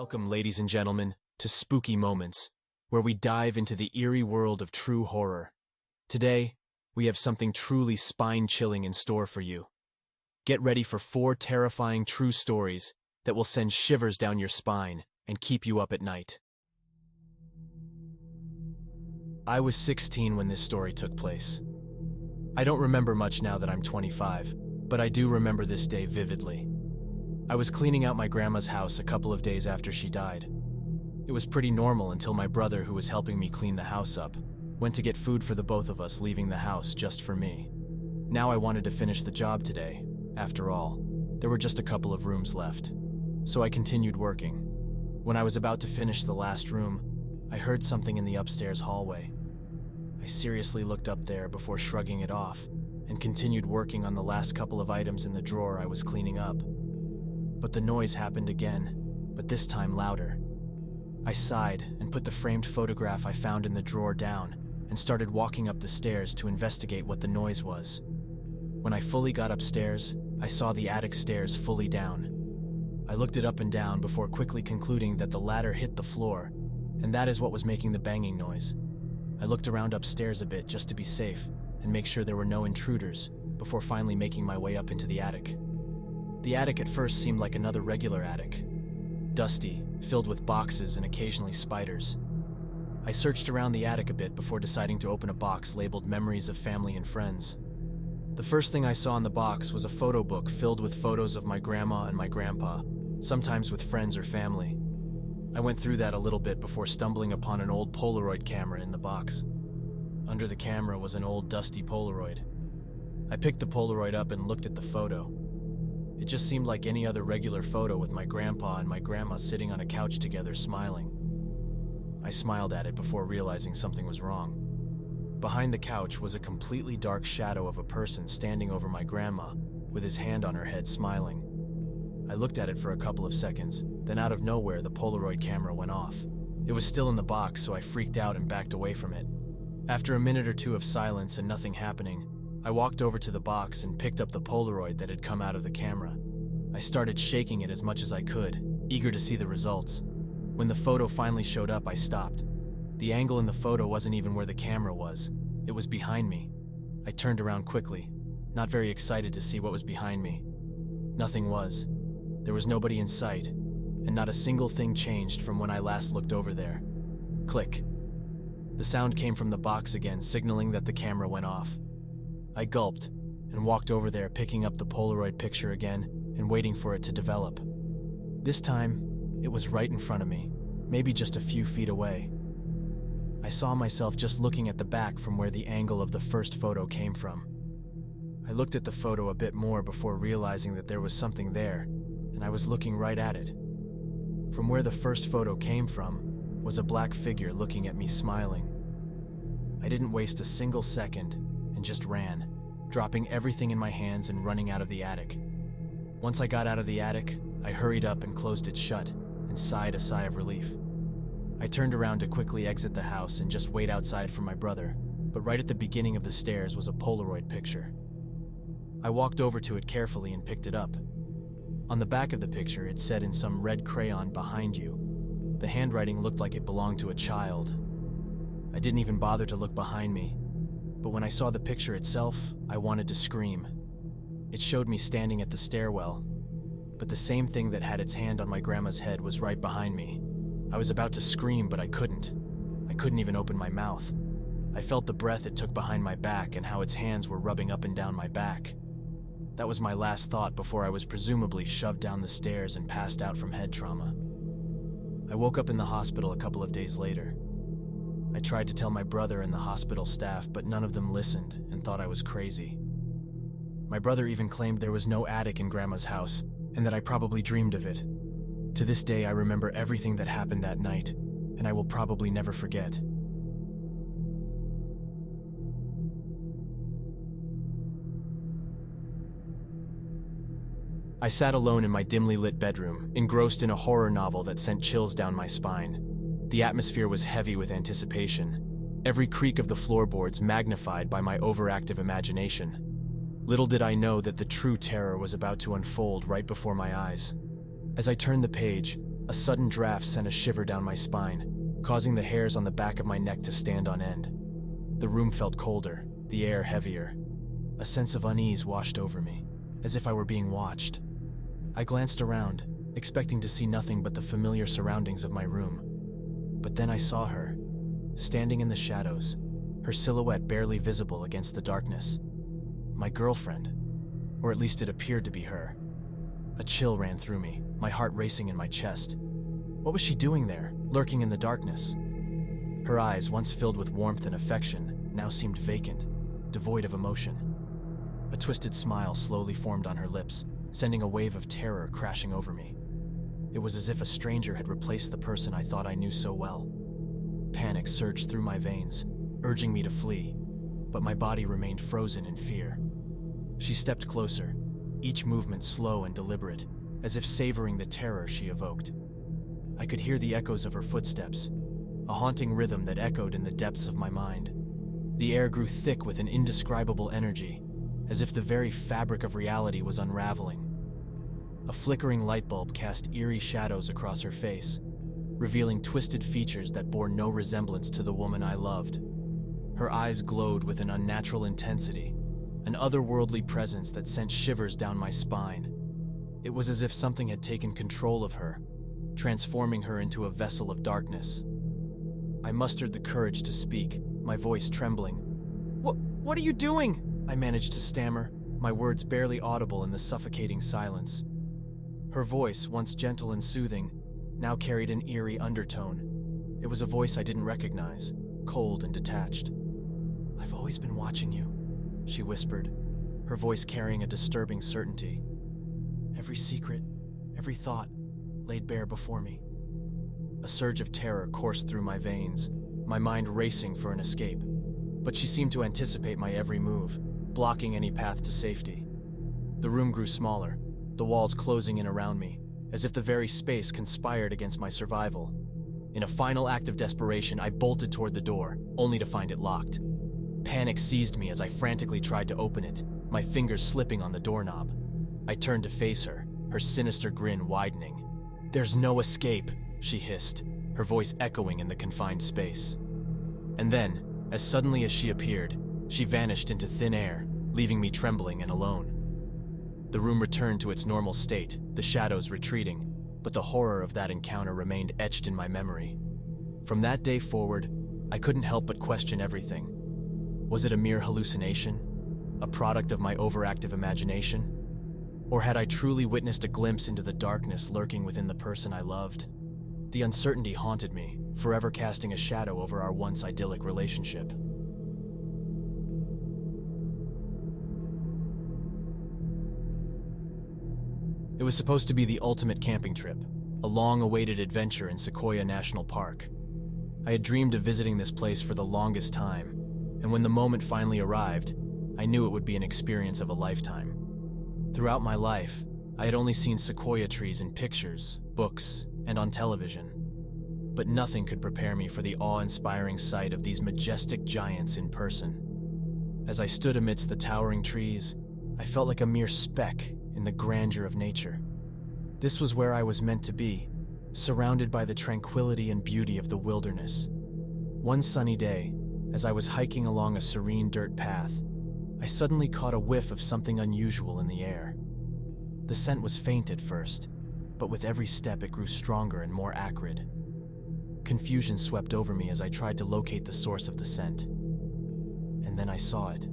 Welcome, ladies and gentlemen, to Spooky Moments, where we dive into the eerie world of true horror. Today, we have something truly spine-chilling in store for you. Get ready for 4 terrifying true stories that will send shivers down your spine and keep you up at night. I was 16 when this story took place. I don't remember much now that I'm 25, but I do remember this day vividly. I was cleaning out my grandma's house a couple of days after she died. It was pretty normal until my brother, who was helping me clean the house up, went to get food for the both of us, leaving the house just for me. Now I wanted to finish the job today. After all, there were just a couple of rooms left. So I continued working. When I was about to finish the last room, I heard something in the upstairs hallway. I seriously looked up there before shrugging it off and continued working on the last couple of items in the drawer I was cleaning up. But the noise happened again, but this time louder. I sighed and put the framed photograph I found in the drawer down and started walking up the stairs to investigate what the noise was. When I fully got upstairs, I saw the attic stairs fully down. I looked it up and down before quickly concluding that the ladder hit the floor, and that is what was making the banging noise. I looked around upstairs a bit just to be safe and make sure there were no intruders before finally making my way up into the attic. The attic at first seemed like another regular attic. Dusty, filled with boxes and occasionally spiders. I searched around the attic a bit before deciding to open a box labeled Memories of Family and Friends. The first thing I saw in the box was a photo book filled with photos of my grandma and my grandpa, sometimes with friends or family. I went through that a little bit before stumbling upon an old Polaroid camera in the box. Under the camera was an old dusty Polaroid. I picked the Polaroid up and looked at the photo. It just seemed like any other regular photo with my grandpa and my grandma sitting on a couch together smiling. I smiled at it before realizing something was wrong. Behind the couch was a completely dark shadow of a person standing over my grandma, with his hand on her head smiling. I looked at it for a couple of seconds, then out of nowhere the Polaroid camera went off. It was still in the box, so I freaked out and backed away from it. After a minute or two of silence and nothing happening, I walked over to the box and picked up the Polaroid that had come out of the camera. I started shaking it as much as I could, eager to see the results. When the photo finally showed up, I stopped. The angle in the photo wasn't even where the camera was. It was behind me. I turned around quickly, not very excited to see what was behind me. Nothing was. There was nobody in sight, and not a single thing changed from when I last looked over there. Click. The sound came from the box again, signaling that the camera went off. I gulped and walked over there, picking up the Polaroid picture again and waiting for it to develop. This time, it was right in front of me, maybe just a few feet away. I saw myself just looking at the back from where the angle of the first photo came from. I looked at the photo a bit more before realizing that there was something there, and I was looking right at it. From where the first photo came from was a black figure looking at me smiling. I didn't waste a single second and just ran, dropping everything in my hands and running out of the attic. Once I got out of the attic, I hurried up and closed it shut and sighed a sigh of relief. I turned around to quickly exit the house and just wait outside for my brother, but right at the beginning of the stairs was a Polaroid picture. I walked over to it carefully and picked it up. On the back of the picture, it said in some red crayon, "Behind you." The handwriting looked like it belonged to a child. I didn't even bother to look behind me, but when I saw the picture itself, I wanted to scream. It showed me standing at the stairwell, but the same thing that had its hand on my grandma's head was right behind me. I was about to scream, but I couldn't. I couldn't even open my mouth. I felt the breath it took behind my back and how its hands were rubbing up and down my back. That was my last thought before I was presumably shoved down the stairs and passed out from head trauma. I woke up in the hospital a couple of days later. I tried to tell my brother and the hospital staff, but none of them listened and thought I was crazy. My brother even claimed there was no attic in Grandma's house and that I probably dreamed of it. To this day, I remember everything that happened that night, and I will probably never forget. I sat alone in my dimly lit bedroom, engrossed in a horror novel that sent chills down my spine. The atmosphere was heavy with anticipation, every creak of the floorboards magnified by my overactive imagination. Little did I know that the true terror was about to unfold right before my eyes. As I turned the page, A sudden draft sent a shiver down my spine, causing the hairs on the back of my neck to stand on end. The room felt colder, the air heavier. A sense of unease washed over me, as if I were being watched. I glanced around, expecting to see nothing but the familiar surroundings of my room. But then I saw her, standing in the shadows, her silhouette barely visible against the darkness. My girlfriend, or at least it appeared to be her. A chill ran through me, my heart racing in my chest. What was she doing there, lurking in the darkness? Her eyes, once filled with warmth and affection, now seemed vacant, devoid of emotion. A twisted smile slowly formed on her lips, sending a wave of terror crashing over me. It was as if a stranger had replaced the person I thought I knew so well. Panic surged through my veins, urging me to flee, but my body remained frozen in fear. She stepped closer, each movement slow and deliberate, as if savoring the terror she evoked. I could hear the echoes of her footsteps, a haunting rhythm that echoed in the depths of my mind. The air grew thick with an indescribable energy, as if the very fabric of reality was unraveling. A flickering light bulb cast eerie shadows across her face, revealing twisted features that bore no resemblance to the woman I loved. Her eyes glowed with an unnatural intensity, an otherworldly presence that sent shivers down my spine. It was as if something had taken control of her, transforming her into a vessel of darkness. I mustered the courage to speak, my voice trembling. What are you doing?" I managed to stammer, my words barely audible in the suffocating silence. Her voice, once gentle and soothing, now carried an eerie undertone. It was a voice I didn't recognize, cold and detached. "I've always been watching you," she whispered, her voice carrying a disturbing certainty. Every secret, every thought, laid bare before me. A surge of terror coursed through my veins, my mind racing for an escape. But she seemed to anticipate my every move, blocking any path to safety. The room grew smaller, the walls closing in around me, as if the very space conspired against my survival. In a final act of desperation, I bolted toward the door, only to find it locked. Panic seized me as I frantically tried to open it, my fingers slipping on the doorknob. I turned to face her, her sinister grin widening. "There's no escape," she hissed, her voice echoing in the confined space. And then, as suddenly as she appeared, she vanished into thin air, leaving me trembling and alone. The room returned to its normal state, the shadows retreating, but the horror of that encounter remained etched in my memory. From that day forward, I couldn't help but question everything. Was it a mere hallucination? A product of my overactive imagination? Or had I truly witnessed a glimpse into the darkness lurking within the person I loved? The uncertainty haunted me, forever casting a shadow over our once idyllic relationship. It was supposed to be the ultimate camping trip, a long-awaited adventure in Sequoia National Park. I had dreamed of visiting this place for the longest time, and when the moment finally arrived, I knew it would be an experience of a lifetime. Throughout my life, I had only seen sequoia trees in pictures, books, and on television. But nothing could prepare me for the awe-inspiring sight of these majestic giants in person. As I stood amidst the towering trees, I felt like a mere speck in the grandeur of nature. This was where I was meant to be, surrounded by the tranquility and beauty of the wilderness. One sunny day, as I was hiking along a serene dirt path, I suddenly caught a whiff of something unusual in the air. The scent was faint at first, but with every step it grew stronger and more acrid. Confusion swept over me as I tried to locate the source of the scent. And then I saw it.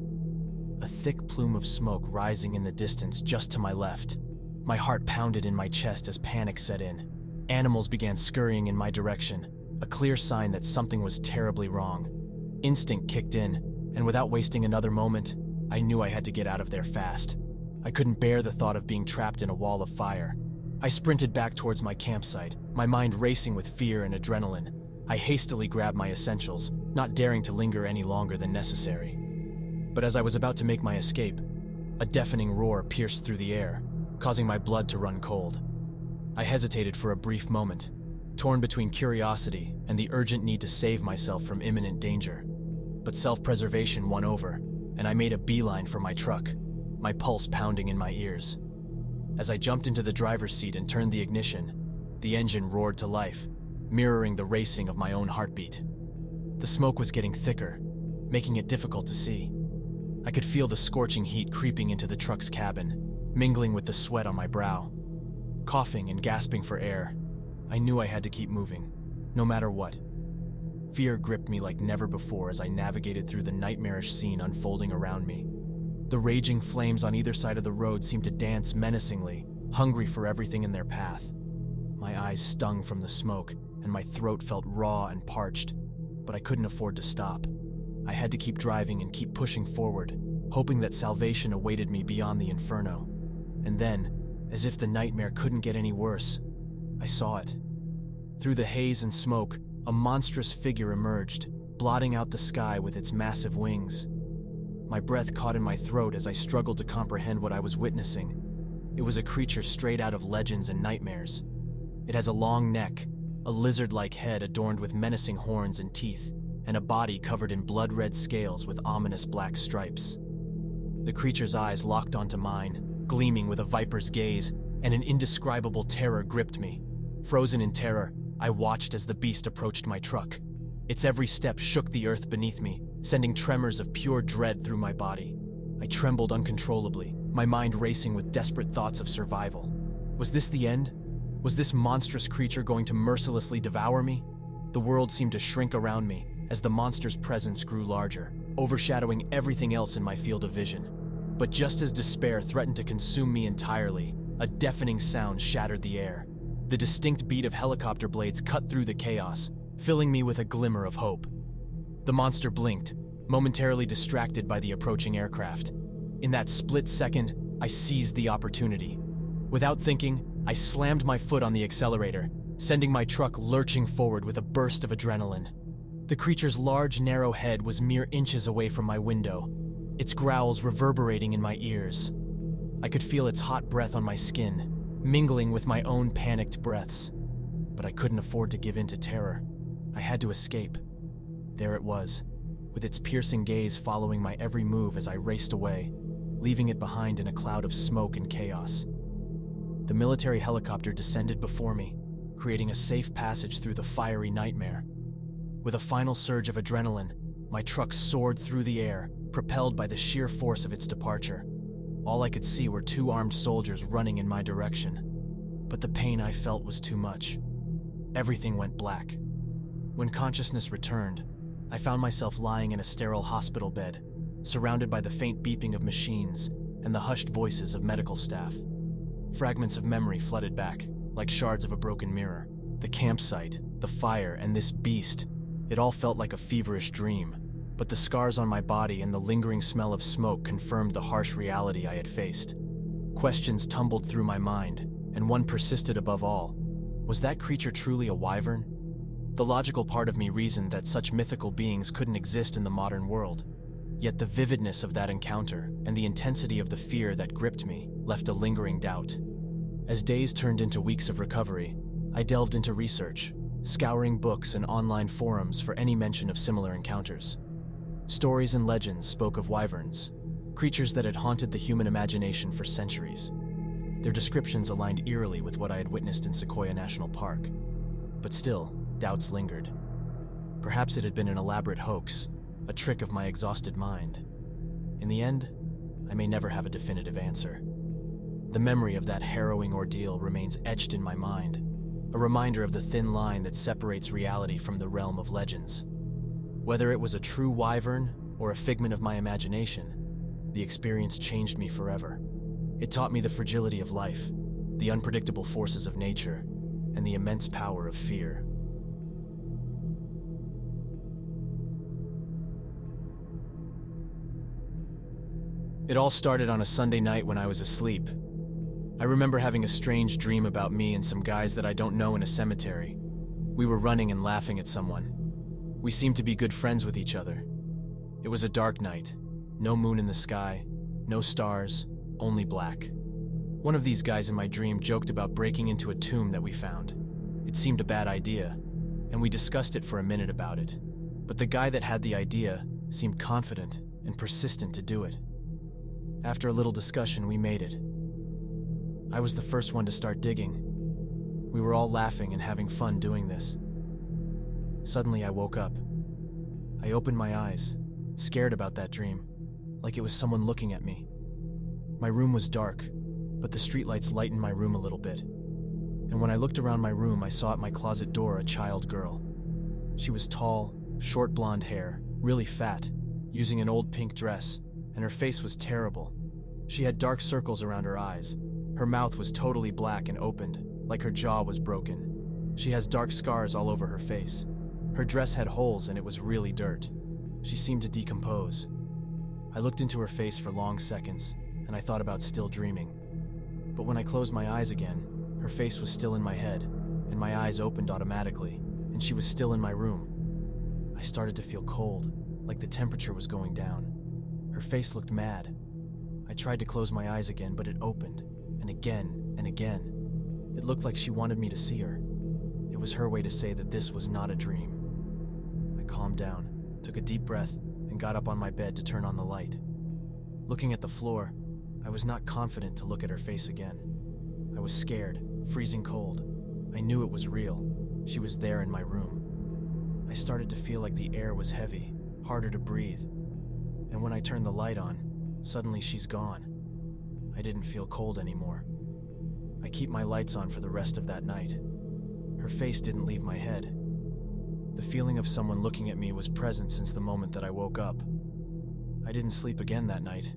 A thick plume of smoke rising in the distance just to my left. My heart pounded in my chest as panic set in. Animals began scurrying in my direction, a clear sign that something was terribly wrong. Instinct kicked in, and without wasting another moment, I knew I had to get out of there fast. I couldn't bear the thought of being trapped in a wall of fire. I sprinted back towards my campsite, my mind racing with fear and adrenaline. I hastily grabbed my essentials, not daring to linger any longer than necessary. But as I was about to make my escape, a deafening roar pierced through the air, causing my blood to run cold. I hesitated for a brief moment, torn between curiosity and the urgent need to save myself from imminent danger. But self-preservation won over, and I made a beeline for my truck, my pulse pounding in my ears. As I jumped into the driver's seat and turned the ignition, The engine roared to life, mirroring the racing of my own heartbeat. The smoke was getting thicker, making it difficult to see. I could feel the scorching heat creeping into the truck's cabin, mingling with the sweat on my brow. Coughing and gasping for air, I knew I had to keep moving, no matter what. Fear gripped me like never before as I navigated through the nightmarish scene unfolding around me. The raging flames on either side of the road seemed to dance menacingly, hungry for everything in their path. My eyes stung from the smoke, and my throat felt raw and parched, but I couldn't afford to stop. I had to keep driving and keep pushing forward, hoping that salvation awaited me beyond the inferno. And then, as if the nightmare couldn't get any worse, I saw it. Through the haze and smoke, a monstrous figure emerged, blotting out the sky with its massive wings. My breath caught in my throat as I struggled to comprehend what I was witnessing. It was a creature straight out of legends and nightmares. It has a long neck, a lizard-like head adorned with menacing horns and teeth, and a body covered in blood-red scales with ominous black stripes. The creature's eyes locked onto mine, gleaming with a viper's gaze, and an indescribable terror gripped me. Frozen in terror, I watched as the beast approached my truck. Its every step shook the earth beneath me, sending tremors of pure dread through my body. I trembled uncontrollably, my mind racing with desperate thoughts of survival. Was this the end? Was this monstrous creature going to mercilessly devour me? The world seemed to shrink around me as the monster's presence grew larger, overshadowing everything else in my field of vision. But just as despair threatened to consume me entirely, a deafening sound shattered the air. The distinct beat of helicopter blades cut through the chaos, filling me with a glimmer of hope. The monster blinked, momentarily distracted by the approaching aircraft. In that split second, I seized the opportunity. Without thinking, I slammed my foot on the accelerator, sending my truck lurching forward with a burst of adrenaline. The creature's large, narrow head was mere inches away from my window, its growls reverberating in my ears. I could feel its hot breath on my skin, mingling with my own panicked breaths. But I couldn't afford to give in to terror. I had to escape. There it was, with its piercing gaze following my every move as I raced away, leaving it behind in a cloud of smoke and chaos. The military helicopter descended before me, creating a safe passage through the fiery nightmare. With a final surge of adrenaline, my truck soared through the air, propelled by the sheer force of its departure. All I could see were two armed soldiers running in my direction. But the pain I felt was too much. Everything went black. When consciousness returned, I found myself lying in a sterile hospital bed, surrounded by the faint beeping of machines and the hushed voices of medical staff. Fragments of memory flooded back, like shards of a broken mirror. The campsite, the fire, and this beast, it all felt like a feverish dream. But the scars on my body and the lingering smell of smoke confirmed the harsh reality I had faced. Questions tumbled through my mind, and one persisted above all. Was that creature truly a wyvern? The logical part of me reasoned that such mythical beings couldn't exist in the modern world. Yet the vividness of that encounter and the intensity of the fear that gripped me left a lingering doubt. As days turned into weeks of recovery, I delved into research, scouring books and online forums for any mention of similar encounters. Stories and legends spoke of wyverns, creatures that had haunted the human imagination for centuries. Their descriptions aligned eerily with what I had witnessed in Sequoia National Park. But still, doubts lingered. Perhaps it had been an elaborate hoax, a trick of my exhausted mind. In the end, I may never have a definitive answer. The memory of that harrowing ordeal remains etched in my mind, a reminder of the thin line that separates reality from the realm of legends. Whether it was a true wyvern or a figment of my imagination, the experience changed me forever. It taught me the fragility of life, the unpredictable forces of nature, and the immense power of fear. It all started on a Sunday night when I was asleep. I remember having a strange dream about me and some guys that I don't know in a cemetery. We were running and laughing at someone. We seemed to be good friends with each other. It was a dark night. No moon in the sky, no stars, only black. One of these guys in my dream joked about breaking into a tomb that we found. It seemed a bad idea, and we discussed it for a minute about it. But the guy that had the idea seemed confident and persistent to do it. After a little discussion, we made it. I was the first one to start digging. We were all laughing and having fun doing this. Suddenly, I woke up. I opened my eyes, scared about that dream, like it was someone looking at me. My room was dark, but the streetlights lightened my room a little bit. And when I looked around my room, I saw at my closet door a child girl. She was tall, short blonde hair, really fat, using an old pink dress, and her face was terrible. She had dark circles around her eyes. Her mouth was totally black and opened, like her jaw was broken. She has dark scars all over her face. Her dress had holes and it was really dirt. She seemed to decompose. I looked into her face for long seconds, and I thought about still dreaming. But when I closed my eyes again, her face was still in my head, and my eyes opened automatically, and she was still in my room. I started to feel cold, like the temperature was going down. Her face looked mad. I tried to close my eyes again, but it opened, and again, and again. It looked like she wanted me to see her. It was her way to say that this was not a dream. I calmed down, took a deep breath, and got up on my bed to turn on the light. Looking at the floor, I was not confident to look at her face again. I was scared, freezing cold. I knew it was real. She was there in my room. I started to feel like the air was heavy, harder to breathe. And when I turned the light on, suddenly she's gone. I didn't feel cold anymore. I keep my lights on for the rest of that night. Her face didn't leave my head. The feeling of someone looking at me was present since the moment that I woke up. I didn't sleep again that night.